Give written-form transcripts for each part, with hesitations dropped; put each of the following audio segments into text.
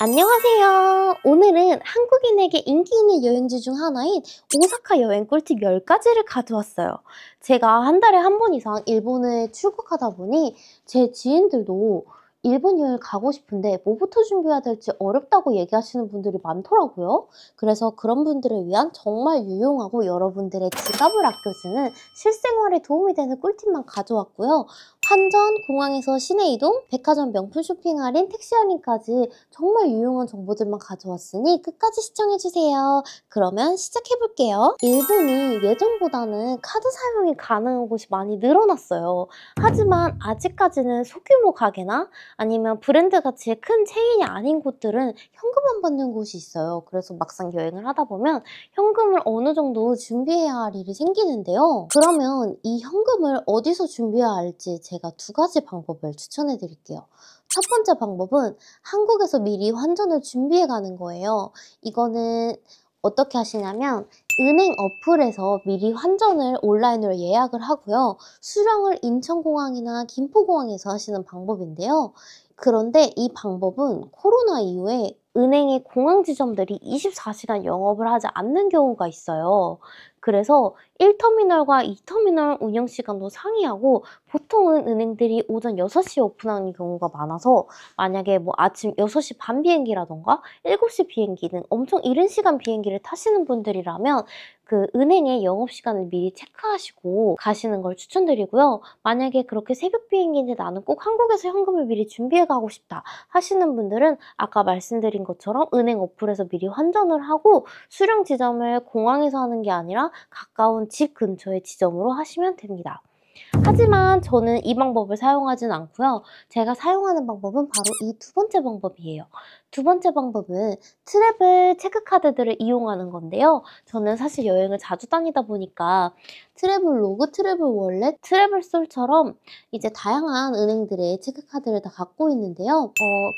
안녕하세요. 오늘은 한국인에게 인기 있는 여행지 중 하나인 오사카 여행 꿀팁 10가지를 가져왔어요. 제가 한 달에 한 번 이상 일본을 출국하다 보니 제 지인들도 일본 여행 가고 싶은데 뭐부터 준비해야 될지 어렵다고 얘기하시는 분들이 많더라고요. 그래서 그런 분들을 위한 정말 유용하고 여러분들의 지갑을 아껴주는 실생활에 도움이 되는 꿀팁만 가져왔고요. 환전, 공항에서 시내 이동, 백화점 명품 쇼핑 할인, 택시 할인까지 정말 유용한 정보들만 가져왔으니 끝까지 시청해주세요. 그러면 시작해볼게요. 일본은 예전보다는 카드 사용이 가능한 곳이 많이 늘어났어요. 하지만 아직까지는 소규모 가게나 아니면 브랜드 가치의 큰 체인이 아닌 곳들은 현금 안 받는 곳이 있어요. 그래서 막상 여행을 하다 보면 현금을 어느 정도 준비해야 할 일이 생기는데요. 그러면 이 현금을 어디서 준비해야 할지 제가 두 가지 방법을 추천해 드릴게요. 첫 번째 방법은 한국에서 미리 환전을 준비해 가는 거예요. 이거는 어떻게 하시냐면 은행 어플에서 미리 환전을 온라인으로 예약을 하고요. 수령을 인천공항이나 김포공항에서 하시는 방법인데요. 그런데 이 방법은 코로나 이후에 은행의 공항 지점들이 24시간 영업을 하지 않는 경우가 있어요. 그래서 1터미널과 2터미널 운영 시간도 상이하고 보통은 은행들이 오전 6시에 오픈하는 경우가 많아서 만약에 뭐 아침 6시 반 비행기라던가 7시 비행기 등 엄청 이른 시간 비행기를 타시는 분들이라면 그 은행의 영업시간을 미리 체크하시고 가시는 걸 추천드리고요. 만약에 그렇게 새벽 비행기인데 나는 꼭 한국에서 현금을 미리 준비해 가고 싶다 하시는 분들은 아까 말씀드린 것처럼 은행 어플에서 미리 환전을 하고 수령 지점을 공항에서 하는 게 아니라 가까운 집 근처의 지점으로 하시면 됩니다. 하지만 저는 이 방법을 사용하진 않고요. 제가 사용하는 방법은 바로 이 두 번째 방법이에요. 두 번째 방법은 트래블 체크카드들을 이용하는 건데요. 저는 사실 여행을 자주 다니다 보니까 트래블로그, 트래블 월렛, 트래블솔처럼 이제 다양한 은행들의 체크카드를 다 갖고 있는데요.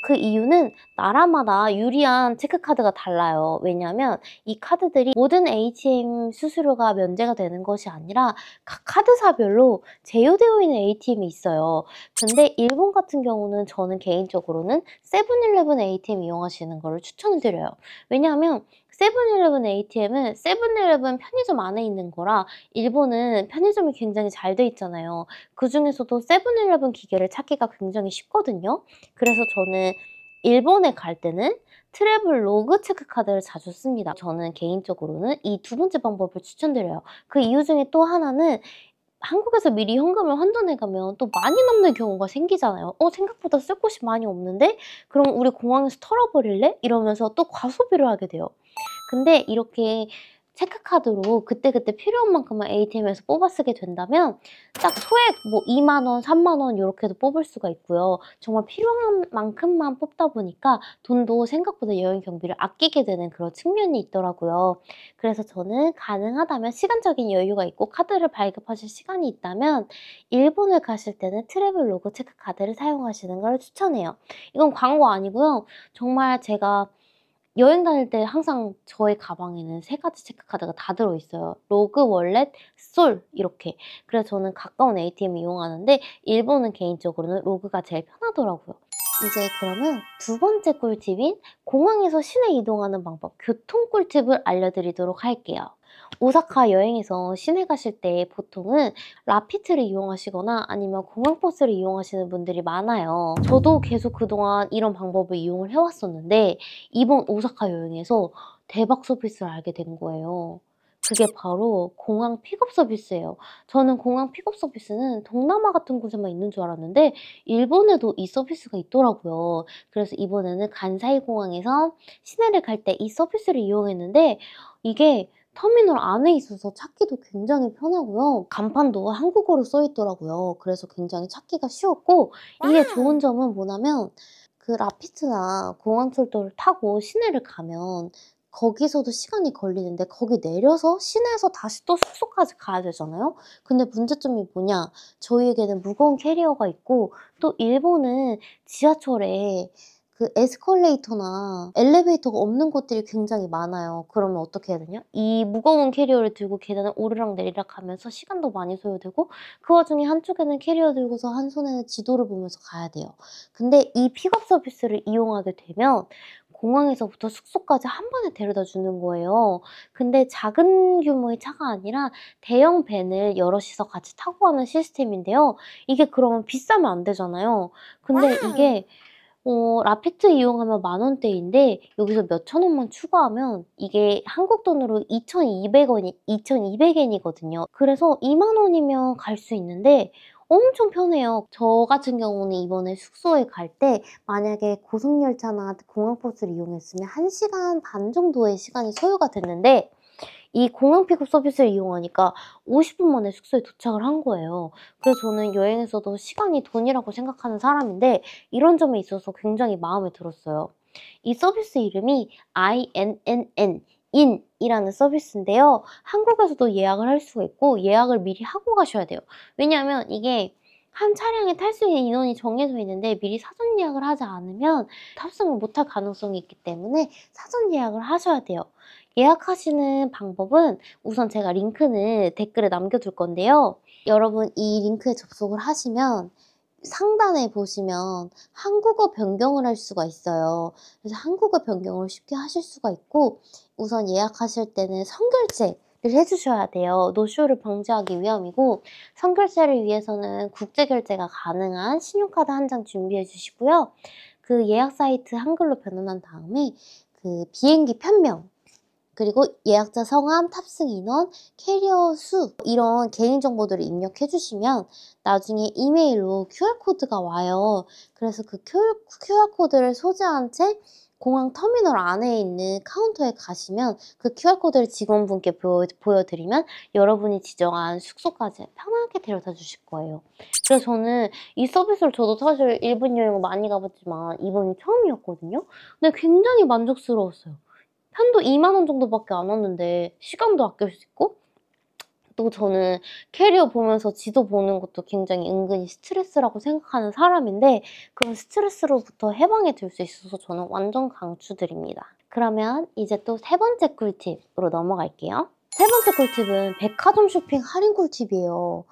그 이유는 나라마다 유리한 체크카드가 달라요. 왜냐하면 이 카드들이 모든 ATM 수수료가 면제가 되는 것이 아니라 각 카드사별로 제휴되어 있는 ATM이 있어요. 근데 일본 같은 경우는 저는 개인적으로는 세븐일레븐 ATM 이용하시는 거를 추천을 드려요. 왜냐하면 세븐일레븐 ATM은 세븐일레븐 편의점 안에 있는 거라 일본은 편의점이 굉장히 잘 돼 있잖아요. 그중에서도 세븐일레븐 기계를 찾기가 굉장히 쉽거든요. 그래서 저는 일본에 갈 때는 트래블로그 체크카드를 자주 씁니다. 저는 개인적으로는 이 두 번째 방법을 추천드려요. 그 이유 중에 또 하나는 한국에서 미리 현금을 환전해 가면 또 많이 남는 경우가 생기잖아요. 생각보다 쓸 곳이 많이 없는데? 그럼 우리 공항에서 털어버릴래?" 이러면서 또 과소비를 하게 돼요. 근데 이렇게 체크카드로 그때그때 필요한 만큼만 ATM에서 뽑아 쓰게 된다면 딱 소액 뭐 2만 원, 3만 원 요렇게도 뽑을 수가 있고요. 정말 필요한 만큼만 뽑다 보니까 돈도 생각보다 여행 경비를 아끼게 되는 그런 측면이 있더라고요. 그래서 저는 가능하다면 시간적인 여유가 있고 카드를 발급하실 시간이 있다면 일본을 가실 때는 트래블로그 체크카드를 사용하시는 걸 추천해요. 이건 광고 아니고요. 정말 제가 여행 다닐 때 항상 저의 가방에는 세 가지 체크카드가 다 들어있어요. 로그, 월렛, 솔 이렇게. 그래서 저는 가까운 ATM 이용하는데 일본은 개인적으로는 로그가 제일 편하더라고요. 이제 그러면 두 번째 꿀팁인 공항에서 시내 이동하는 방법, 교통 꿀팁을 알려드리도록 할게요. 오사카 여행에서 시내 가실 때 보통은 라피트를 이용하시거나 아니면 공항버스를 이용하시는 분들이 많아요. 저도 계속 그동안 이런 방법을 이용을 해왔었는데 이번 오사카 여행에서 대박 서비스를 알게 된 거예요. 그게 바로 공항 픽업 서비스예요. 저는 공항 픽업 서비스는 동남아 같은 곳에만 있는 줄 알았는데 일본에도 이 서비스가 있더라고요. 그래서 이번에는 간사이 공항에서 시내를 갈 때 이 서비스를 이용했는데 이게 터미널 안에 있어서 찾기도 굉장히 편하고요. 간판도 한국어로 써 있더라고요. 그래서 굉장히 찾기가 쉬웠고 이게 좋은 점은 뭐냐면 그 라피트나 공항철도를 타고 시내를 가면 거기서도 시간이 걸리는데 거기 내려서 시내에서 다시 또 숙소까지 가야 되잖아요. 근데 문제점이 뭐냐? 저희에게는 무거운 캐리어가 있고 또 일본은 지하철에 그 에스컬레이터나 엘리베이터가 없는 곳들이 굉장히 많아요. 그러면 어떻게 해야 되냐? 이 무거운 캐리어를 들고 계단을 오르락내리락 하면서 시간도 많이 소요되고 그 와중에 한쪽에는 캐리어 들고서 한 손에는 지도를 보면서 가야 돼요. 근데 이 픽업 서비스를 이용하게 되면 공항에서부터 숙소까지 한 번에 데려다 주는 거예요. 근데 작은 규모의 차가 아니라 대형 밴을 여럿이서 같이 타고 가는 시스템인데요. 이게 그러면 비싸면 안 되잖아요. 근데 이게 라피트 이용하면 10,000원대인데 여기서 몇천 원만 추가하면 이게 한국 돈으로 2,200엔이거든요. 그래서 20,000원이면 갈 수 있는데 엄청 편해요. 저 같은 경우는 이번에 숙소에 갈 때 만약에 고속열차나 공항버스를 이용했으면 1시간 반 정도의 시간이 소요가 됐는데 이 공항 픽업 서비스를 이용하니까 50분 만에 숙소에 도착을 한 거예요. 그래서 저는 여행에서도 시간이 돈이라고 생각하는 사람인데 이런 점에 있어서 굉장히 마음에 들었어요. 이 서비스 이름이 INNN, 인이라는 서비스인데요. 한국에서도 예약을 할 수가 있고 예약을 미리 하고 가셔야 돼요. 왜냐하면 이게 한 차량에 탈 수 있는 인원이 정해져 있는데 미리 사전 예약을 하지 않으면 탑승을 못할 가능성이 있기 때문에 사전 예약을 하셔야 돼요. 예약하시는 방법은 우선 제가 링크는 댓글에 남겨둘 건데요. 여러분 이 링크에 접속을 하시면 상단에 보시면 한국어 변경을 할 수가 있어요. 그래서 한국어 변경을 쉽게 하실 수가 있고 우선 예약하실 때는 선결제를 해주셔야 돼요. 노쇼를 방지하기 위함이고 선결제를 위해서는 국제결제가 가능한 신용카드 한 장 준비해 주시고요. 그 예약 사이트 한글로 변환한 다음에 그 비행기 편명 그리고 예약자 성함, 탑승 인원, 캐리어 수 이런 개인정보들을 입력해 주시면 나중에 이메일로 QR코드가 와요. 그래서 그 QR코드를 소지한 채 공항 터미널 안에 있는 카운터에 가시면 그 QR코드를 직원분께 보여드리면 여러분이 지정한 숙소까지 편하게 데려다 주실 거예요. 그래서 저는 이 서비스를 저도 사실 일본 여행을 많이 가봤지만 이번이 처음이었거든요. 근데 굉장히 만족스러웠어요. 한도 20,000원 정도밖에 안 왔는데 시간도 아낄 수 있고 또 저는 캐리어 보면서 지도 보는 것도 굉장히 은근히 스트레스라고 생각하는 사람인데 그런 스트레스로부터 해방이 될 수 있어서 저는 완전 강추드립니다. 그러면 이제 또 세 번째 꿀팁으로 넘어갈게요. 세 번째 꿀팁은 백화점 쇼핑 할인 꿀팁이에요.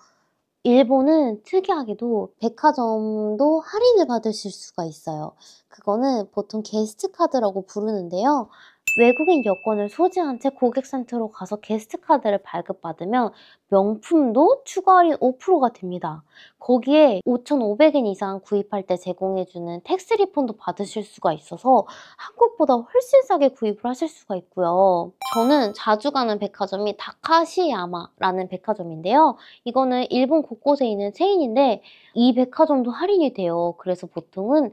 일본은 특이하게도 백화점도 할인을 받으실 수가 있어요. 그거는 보통 게스트 카드라고 부르는데요. 외국인 여권을 소지한 채 고객센터로 가서 게스트 카드를 발급받으면 명품도 추가 할인 5%가 됩니다. 거기에 5,500엔 이상 구입할 때 제공해주는 텍스 리펀도 받으실 수가 있어서 한국보다 훨씬 싸게 구입을 하실 수가 있고요. 저는 자주 가는 백화점이 다카시야마라는 백화점인데요. 이거는 일본 곳곳에 있는 체인인데 이 백화점도 할인이 돼요. 그래서 보통은 뭐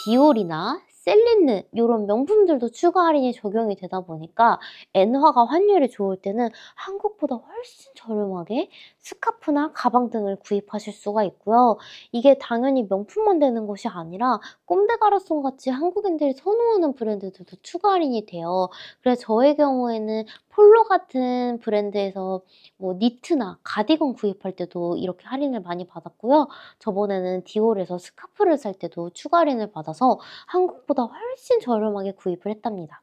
디올이나 셀린느 이런 명품들도 추가 할인이 적용이 되다 보니까 엔화가 환율이 좋을 때는 한국보다 훨씬 저렴하게 스카프나 가방 등을 구입하실 수가 있고요. 이게 당연히 명품만 되는 것이 아니라 꼼데 가라송 같이 한국인들이 선호하는 브랜드들도 추가 할인이 돼요. 그래서 저의 경우에는 폴로 같은 브랜드에서 뭐 니트나 가디건 구입할 때도 이렇게 할인을 많이 받았고요. 저번에는 디올에서 스카프를 살 때도 추가 할인을 받아서 한국보다 훨씬 저렴하게 구입을 했답니다.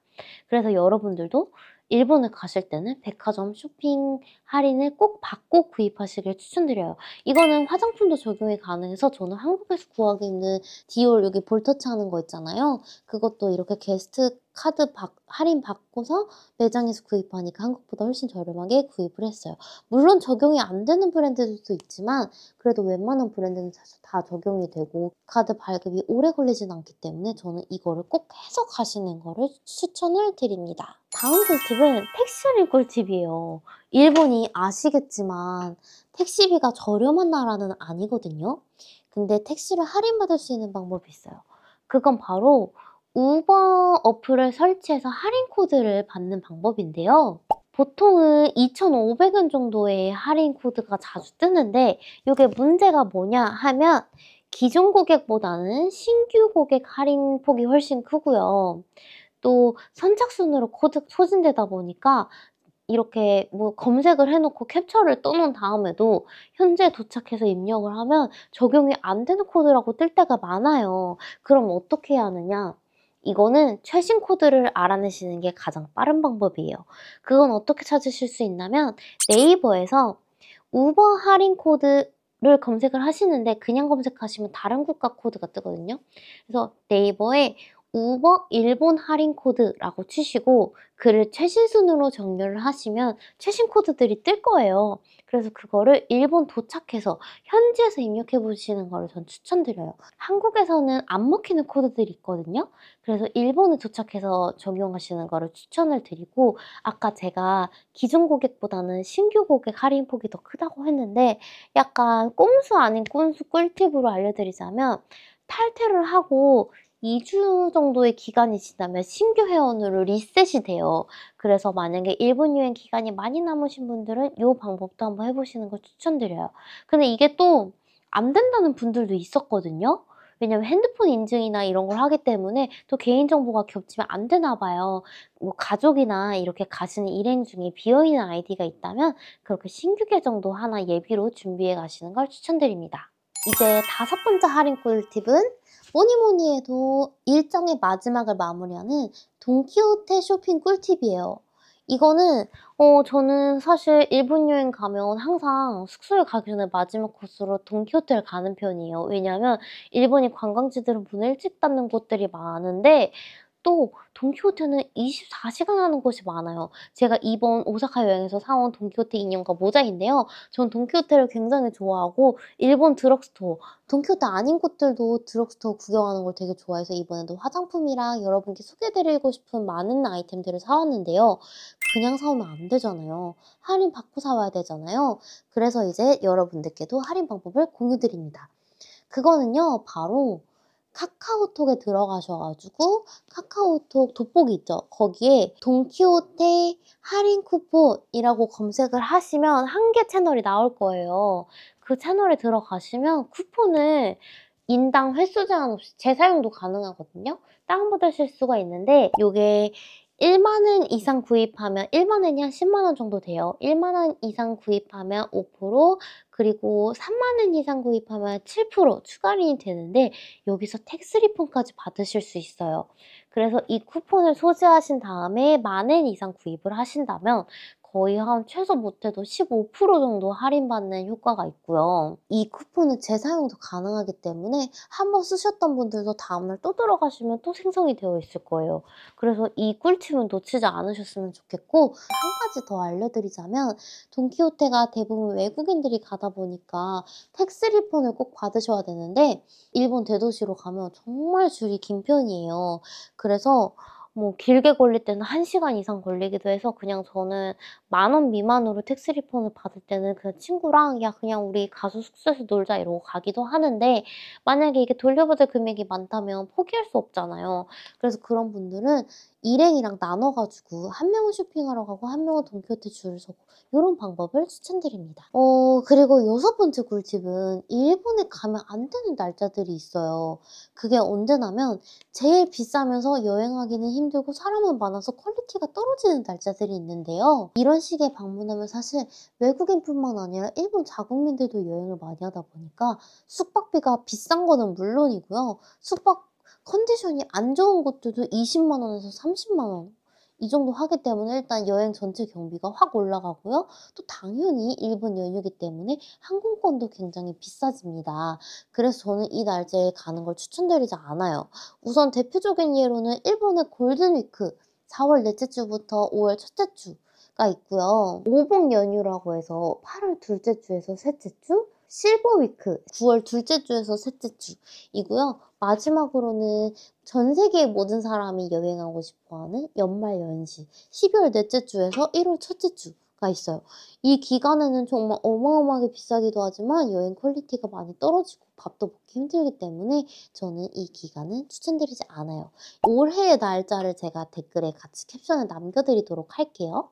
그래서 여러분들도 일본을 가실 때는 백화점 쇼핑 할인을 꼭 받고 구입하시길 추천드려요. 이거는 화장품도 적용이 가능해서 저는 한국에서 구하기 힘든 디올 여기 볼터치 하는 거 있잖아요. 그것도 이렇게 게스트 카드 할인 받고서 매장에서 구입하니까 한국보다 훨씬 저렴하게 구입을 했어요. 물론 적용이 안 되는 브랜드들도 있지만 그래도 웬만한 브랜드는 사실 다 적용이 되고 카드 발급이 오래 걸리진 않기 때문에 저는 이거를 꼭 해서 가시는 거를 추천을 드립니다. 다음 꿀팁은 택시 할인 꿀팁이에요. 일본이 아시겠지만 택시비가 저렴한 나라는 아니거든요. 근데 택시를 할인받을 수 있는 방법이 있어요. 그건 바로 우버 어플을 설치해서 할인 코드를 받는 방법인데요. 보통은 2,500원 정도의 할인 코드가 자주 뜨는데 이게 문제가 뭐냐 하면 기존 고객보다는 신규 고객 할인 폭이 훨씬 크고요. 또 선착순으로 코드 소진되다 보니까 이렇게 뭐 검색을 해놓고 캡처를 떠놓은 다음에도 현재 도착해서 입력을 하면 적용이 안 되는 코드라고 뜰 때가 많아요. 그럼 어떻게 해야 하느냐? 이거는 최신 코드를 알아내시는 게 가장 빠른 방법이에요. 그건 어떻게 찾으실 수 있냐면 네이버에서 우버 할인 코드를 검색을 하시는데 그냥 검색하시면 다른 국가 코드가 뜨거든요. 그래서 네이버에 우버 일본 할인 코드라고 치시고 글을 최신 순으로 정렬을 하시면 최신 코드들이 뜰 거예요. 그래서 그거를 일본 도착해서 현지에서 입력해 보시는 거를 전 추천드려요. 한국에서는 안 먹히는 코드들이 있거든요. 그래서 일본에 도착해서 적용하시는 거를 추천을 드리고, 아까 제가 기존 고객보다는 신규 고객 할인 폭이 더 크다고 했는데 약간 꼼수 아닌 꼼수 꿀팁으로 알려드리자면, 탈퇴를 하고 2주 정도의 기간이 지나면 신규 회원으로 리셋이 돼요. 그래서 만약에 일본 여행 기간이 많이 남으신 분들은 이 방법도 한번 해보시는 걸 추천드려요. 근데 이게 또 안 된다는 분들도 있었거든요. 왜냐면 핸드폰 인증이나 이런 걸 하기 때문에 또 개인정보가 겹치면 안 되나 봐요. 뭐 가족이나 이렇게 가시는 일행 중에 비어있는 아이디가 있다면 그렇게 신규 계정도 하나 예비로 준비해 가시는 걸 추천드립니다. 이제 5번째 할인 꿀팁은 뭐니 해도 일정의 마지막을 마무리하는 돈키호테 쇼핑 꿀팁이에요. 이거는 저는 사실 일본 여행 가면 항상 숙소에 가기 전에 마지막 코스로 돈키호테를 가는 편이에요. 왜냐하면 일본이 관광지들은 문을 일찍 닫는 곳들이 많은데 또 돈키호테는 24시간 하는 곳이 많아요. 제가 이번 오사카 여행에서 사온 돈키호테 인형과 모자인데요. 전 돈키호테를 굉장히 좋아하고 일본 드럭스토어, 돈키호테 아닌 곳들도 드럭스토어 구경하는 걸 되게 좋아해서 이번에도 화장품이랑 여러분께 소개해드리고 싶은 많은 아이템들을 사왔는데요. 그냥 사오면 안 되잖아요. 할인 받고 사와야 되잖아요. 그래서 이제 여러분들께도 할인 방법을 공유드립니다. 그거는요, 바로 카카오톡에 들어가셔가지고 카카오톡 돋보기 있죠? 거기에 돈키호테 할인 쿠폰이라고 검색을 하시면 한 개 채널이 나올 거예요. 그 채널에 들어가시면 쿠폰을 인당 횟수 제한 없이 재사용도 가능하거든요. 다운받으실 수가 있는데 이게 1만 원 이상 구입하면 1만 원이 한 10만 원 정도 돼요. 1만 원 이상 구입하면 5%, 그리고 3만 원 이상 구입하면 7% 추가 할인이 되는데 여기서 텍스 리폰까지 받으실 수 있어요. 그래서 이 쿠폰을 소지하신 다음에 10,000원 이상 구입을 하신다면 거의 한 최소 못해도 15% 정도 할인받는 효과가 있고요. 이 쿠폰은 재사용도 가능하기 때문에 한번 쓰셨던 분들도 다음날 또 들어가시면 또 생성이 되어 있을 거예요. 그래서 이 꿀팁은 놓치지 않으셨으면 좋겠고, 한 가지 더 알려드리자면 돈키호테가 대부분 외국인들이 가다 보니까 텍스 리폰을 꼭 받으셔야 되는데 일본 대도시로 가면 정말 줄이 긴 편이에요. 그래서 뭐 길게 걸릴 때는 1시간 이상 걸리기도 해서 그냥 저는 10,000원 미만으로 텍스 리폰을 받을 때는 그냥 친구랑 야 그냥 우리 가서 숙소에서 놀자 이러고 가기도 하는데, 만약에 이게 돌려받을 금액이 많다면 포기할 수 없잖아요. 그래서 그런 분들은 일행이랑 나눠가지고 한 명은 쇼핑하러 가고 한 명은 돈키호테 줄을 서고 이런 방법을 추천드립니다. 그리고 6번째 꿀팁은 일본에 가면 안 되는 날짜들이 있어요. 그게 언제냐면 제일 비싸면서 여행하기는 힘들고 사람은 많아서 퀄리티가 떨어지는 날짜들이 있는데요. 이런 식의 방문하면 사실 외국인뿐만 아니라 일본 자국민들도 여행을 많이 하다 보니까 숙박비가 비싼 거는 물론이고요. 숙박 컨디션이 안 좋은 곳들도 20만 원에서 30만 원 이 정도 하기 때문에 일단 여행 전체 경비가 확 올라가고요. 또 당연히 일본 연휴이기 때문에 항공권도 굉장히 비싸집니다. 그래서 저는 이 날짜에 가는 걸 추천드리지 않아요. 우선 대표적인 예로는 일본의 골든위크 4월 넷째 주부터 5월 첫째 주가 있고요. 오복 연휴라고 해서 8월 둘째 주에서 셋째 주, 실버위크 9월 둘째 주에서 셋째 주이고요. 마지막으로는 전 세계의 모든 사람이 여행하고 싶어하는 연말 연시 12월 넷째 주에서 1월 첫째 주가 있어요. 이 기간에는 정말 어마어마하게 비싸기도 하지만 여행 퀄리티가 많이 떨어지고 밥도 먹기 힘들기 때문에 저는 이 기간은 추천드리지 않아요. 올해의 날짜를 제가 댓글에 같이 캡션에 남겨드리도록 할게요.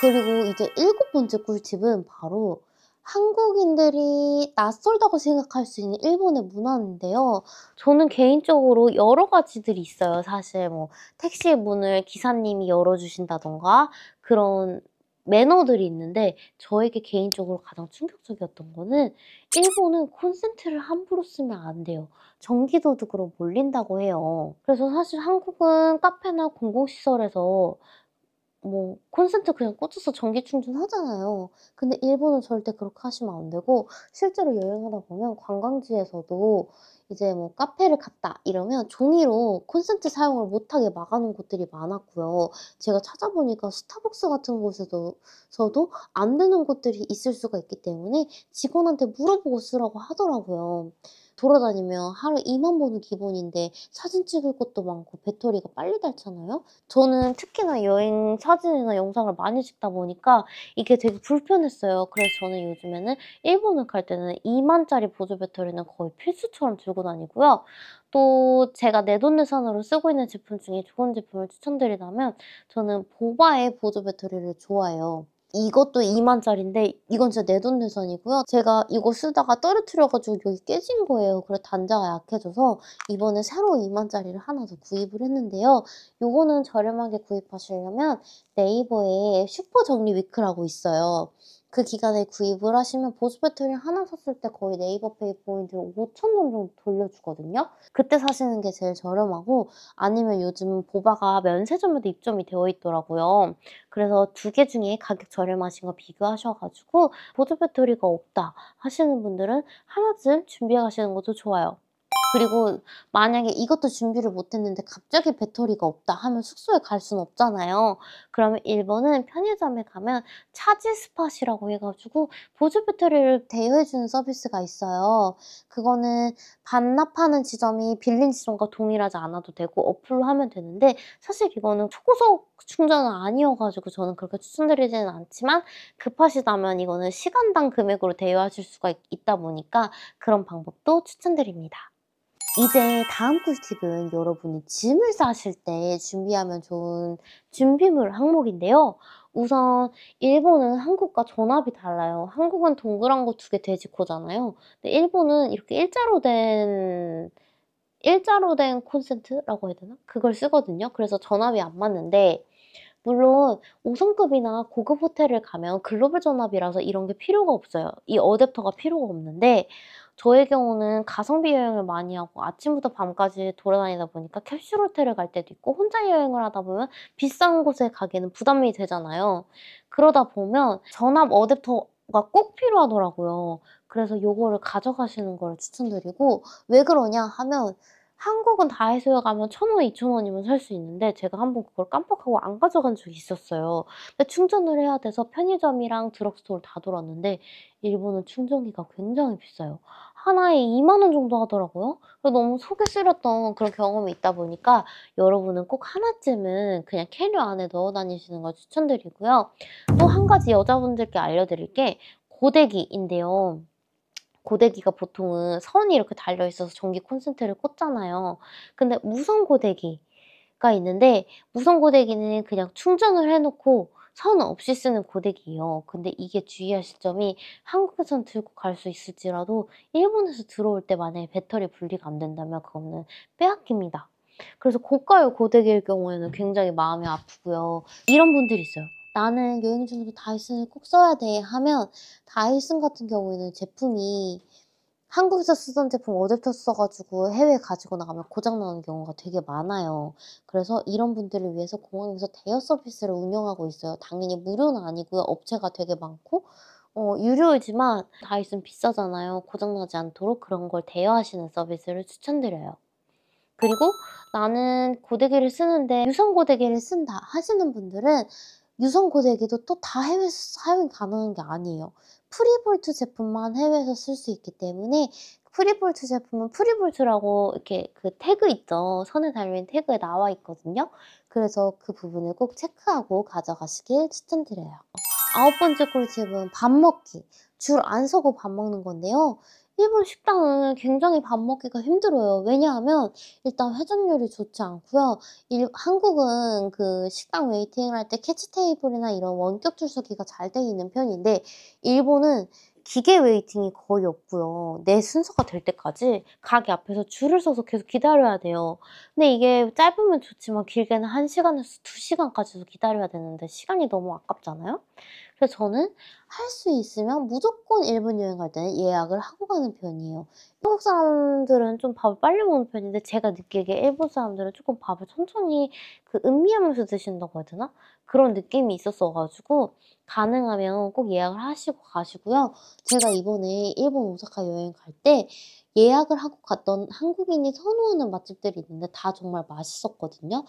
그리고 이제 7번째 꿀팁은 바로 한국인들이 낯설다고 생각할 수 있는 일본의 문화인데요. 저는 개인적으로 여러 가지들이 있어요. 사실 뭐 택시 문을 기사님이 열어주신다던가 그런 매너들이 있는데, 저에게 개인적으로 가장 충격적이었던 거는 일본은 콘센트를 함부로 쓰면 안 돼요. 전기도둑으로 몰린다고 해요. 그래서 사실 한국은 카페나 공공시설에서 뭐 콘센트 그냥 꽂아서 전기 충전하잖아요. 근데 일본은 절대 그렇게 하시면 안 되고 실제로 여행하다 보면 관광지에서도 이제 뭐 카페를 갔다 이러면 종이로 콘센트 사용을 못하게 막아 놓은 곳들이 많았고요. 제가 찾아보니까 스타벅스 같은 곳에도 서도 안 되는 곳들이 있을 수가 있기 때문에 직원한테 물어보고 쓰라고 하더라고요. 돌아다니면 하루에 2만 보는 기본인데 사진 찍을 것도 많고 배터리가 빨리 닳잖아요. 저는 특히나 여행 사진이나 영상을 많이 찍다 보니까 이게 되게 불편했어요. 그래서 저는 요즘에는 일본을 갈 때는 2만 짜리 보조 배터리는 거의 필수처럼 들고 다니고요. 또 제가 내돈내산으로 쓰고 있는 제품 중에 좋은 제품을 추천드리자면 저는 보바의 보조 배터리를 좋아해요. 이것도 2만 짜리인데 이건 진짜 내돈내산이고요. 제가 이거 쓰다가 떨어뜨려 가지고 여기 깨진 거예요. 그래서 단자가 약해져서 이번에 새로 2만 짜리를 하나 더 구입을 했는데요. 요거는 저렴하게 구입하시려면 네이버에 슈퍼 정리 위크라고 있어요. 그 기간에 구입을 하시면 보조 배터리 하나 샀을 때 거의 네이버 페이 포인트를 5,000원 정도 돌려주거든요. 그때 사시는 게 제일 저렴하고 아니면 요즘 보바가 면세점에도 입점이 되어 있더라고요. 그래서 두 개 중에 가격 저렴하신 거 비교하셔 가지고 보조 배터리가 없다 하시는 분들은 하나쯤 준비해 가시는 것도 좋아요. 그리고 만약에 이것도 준비를 못 했는데 갑자기 배터리가 없다 하면 숙소에 갈 수는 없잖아요. 그러면 일본은 편의점에 가면 차지 스팟이라고 해 가지고 보조 배터리를 대여해 주는 서비스가 있어요. 그거는 반납하는 지점이 빌린 지점과 동일하지 않아도 되고 어플로 하면 되는데 사실 이거는 초고속 충전은 아니어 가지고 저는 그렇게 추천드리지는 않지만 급하시다면 이거는 시간당 금액으로 대여하실 수가 있다 보니까 그런 방법도 추천드립니다. 이제 다음 꿀팁은 여러분이 짐을 싸실 때 준비하면 좋은 준비물 항목인데요. 우선 일본은 한국과 전압이 달라요. 한국은 동그란 거 2개 돼지코잖아요. 근데 일본은 이렇게 일자로 된 콘센트라고 해야 되나? 그걸 쓰거든요. 그래서 전압이 안 맞는데 물론 5성급이나 고급 호텔을 가면 글로벌 전압이라서 이런 게 필요가 없어요. 이 어댑터가 필요가 없는데 저의 경우는 가성비 여행을 많이 하고 아침부터 밤까지 돌아다니다 보니까 캡슐 호텔을 갈 때도 있고 혼자 여행을 하다 보면 비싼 곳에 가기에는 부담이 되잖아요. 그러다 보면 전압 어댑터가 꼭 필요하더라고요. 그래서 요거를 가져가시는 거를 추천드리고 왜 그러냐 하면 한국은 다이소에 가면 1,000원, 2,000원이면 살 수 있는데 제가 한번 그걸 깜빡하고 안 가져간 적이 있었어요. 근데 충전을 해야 돼서 편의점이랑 드럭스토어를 다 돌았는데 일본은 충전기가 굉장히 비싸요. 하나에 2만 원 정도 하더라고요. 그래서 너무 속이 쓰렸던 그런 경험이 있다 보니까 여러분은 꼭 하나쯤은 그냥 캐리어 안에 넣어 다니시는 걸 추천드리고요. 또 한 가지 여자분들께 알려드릴 게 고데기인데요. 고데기가 보통은 선이 이렇게 달려 있어서 전기 콘센트를 꽂잖아요. 근데 무선 고데기가 있는데 무선 고데기는 그냥 충전을 해 놓고 선 없이 쓰는 고데기예요. 근데 이게 주의하실 점이 한국에선 들고 갈 수 있을지라도 일본에서 들어올 때 만약에 배터리 분리가 안 된다면 그거는 빼앗깁니다. 그래서 고가의 고데기일 경우에는 굉장히 마음이 아프고요. 이런 분들이 있어요. "나는 여행 중에도 다이슨을 꼭 써야 돼." 하면 다이슨 같은 경우에는 제품이 한국에서 쓰던 제품 어댑터 써 가지고 해외에 가지고 나가면 고장 나는 경우가 되게 많아요. 그래서 이런 분들을 위해서 공항에서 대여 서비스를 운영하고 있어요. 당연히 무료는 아니고요. 업체가 되게 많고 유료이지만 다이슨 비싸잖아요. 고장 나지 않도록 그런 걸 대여하시는 서비스를 추천드려요. 그리고 '나는 고데기를 쓰는데 유선 고데기를 쓴다.' 하시는 분들은 유선 고데기도 또 다 해외에서 사용이 가능한 게 아니에요. 프리볼트 제품만 해외에서 쓸 수 있기 때문에 프리볼트 제품은 프리볼트라고 이렇게 그 태그 있죠. 선에 달린 태그에 나와 있거든요. 그래서 그 부분을 꼭 체크하고 가져가시길 추천드려요. 아홉 번째 꿀팁은 밥 먹기. 줄 안 서고 밥 먹는 건데요. 일본 식당은 굉장히 밥 먹기가 힘들어요. 왜냐하면 일단 회전율이 좋지 않고요. 한국은 그 식당 웨이팅을 할 때 캐치 테이블이나 이런 원격 줄 서기가 잘 돼 있는 편인데 일본은 기계 웨이팅이 거의 없고요. 내 순서가 될 때까지 가게 앞에서 줄을 서서 계속 기다려야 돼요. 근데 이게 짧으면 좋지만 길게는 1 시간에서 2 시간까지도 기다려야 되는데 시간이 너무 아깝잖아요. 그래서 저는 할 수 있으면 무조건 일본 여행 갈 때는 예약을 하고 가는 편이에요. 한국 사람들은 좀 밥을 빨리 먹는 편인데 제가 느끼기에 일본 사람들은 조금 밥을 천천히 음미하면서 드신다고 해야 되나? 그런 느낌이 있었어 가지고 가능하면 꼭 예약을 하시고 가시고요. 제가 이번에 일본 오사카 여행 갈 때 예약을 하고 갔던 한국인이 선호하는 맛집들이 있는데 다 정말 맛있었거든요.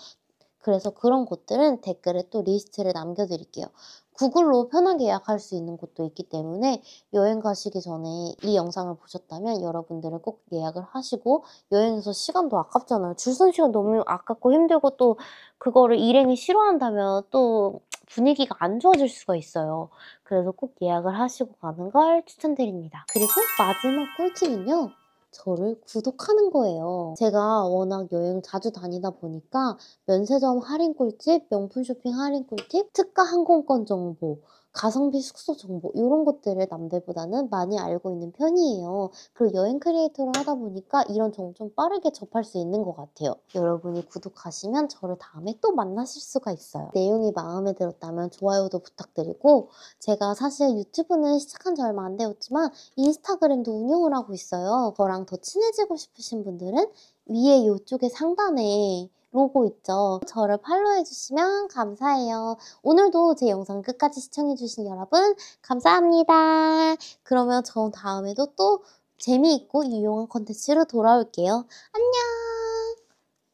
그래서 그런 곳들은 댓글에 또 리스트를 남겨 드릴게요. 구글로 편하게 예약할 수 있는 곳도 있기 때문에 여행 가시기 전에 이 영상을 보셨다면 여러분들은 꼭 예약을 하시고 여행에서 시간도 아깝잖아요. 줄 선 시간 너무 아깝고 힘들고 또 그거를 일행이 싫어한다면 또 분위기가 안 좋아질 수가 있어요. 그래서 꼭 예약을 하시고 가는 걸 추천드립니다. 그리고 마지막 꿀팁은요. 저를 구독하는 거예요. 제가 워낙 여행을 자주 다니다 보니까 면세점 할인 꿀팁, 명품 쇼핑 할인 꿀팁, 특가 항공권 정보, 가성비 숙소 정보 이런 것들을 남들보다는 많이 알고 있는 편이에요. 그리고 여행 크리에이터를 하다 보니까 이런 정보 좀 빠르게 접할 수 있는 것 같아요. 여러분이 구독하시면 저를 다음에 또 만나실 수가 있어요. 내용이 마음에 들었다면 좋아요도 부탁드리고 제가 사실 유튜브는 시작한 지 얼마 안 되었지만 인스타그램도 운영을 하고 있어요. 저랑 더 친해지고 싶으신 분들은 위에 이쪽에 상단에 로고 있죠. 저를 팔로우해주시면 감사해요. 오늘도 제 영상 끝까지 시청해주신 여러분 감사합니다. 그러면 저 다음에도 또 재미있고 유용한 컨텐츠로 돌아올게요.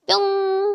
안녕! 뿅!